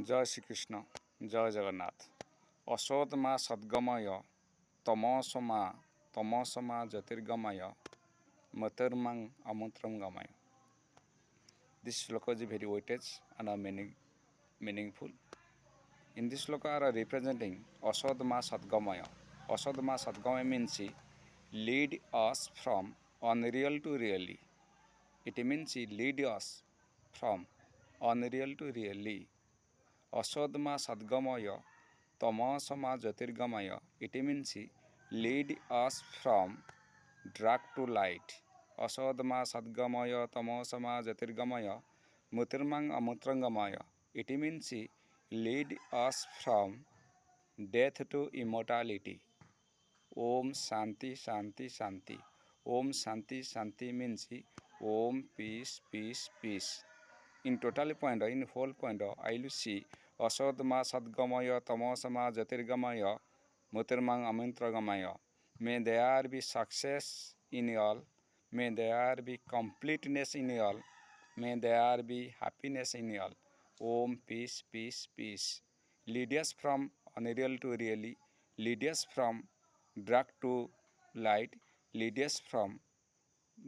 जय श्री कृष्ण जय जगन्नाथ। असोद मा सद्गमय तमोस मा ज्योतिर्गमय मतिर्मां अमंत्रं गमय। This sloka is very weightage and meaningful. In this sloka are representing Asod Maa Sadgamay. Asod Maa Sadgamay means lead us from unreal to really. It means lead us from unreal to really. Asod Maa Sadgamay Tamosa Maa Jyotirgamaya. It means lead us from dark to light. Asod Maa Sadgamaya Tamosa Maa Jyotirgamaya Mutirmang Amutrangamaya. It means lead us from death to immortality. Om Shanti Shanti Shanti. Om Shanti Shanti means Om peace peace peace. In total point, in whole point, I will see Asod Maa Sadgamaya Tamosa Maa Jyotirgamaya Mutirmang Amantragamaya. May there be success in all. May there be completeness in all. May there be happiness in all. Om peace peace peace. Lead us from unreal to really. Lead us from dark to light. Lead us from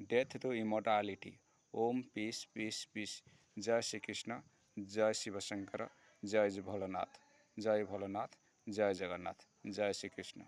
death to immortality. Om peace peace peace. जय श्री कृष्ण जय शिव शंकर जय भोलेनाथ जय भोलेनाथ जय जगन्नाथ जय श्री कृष्ण।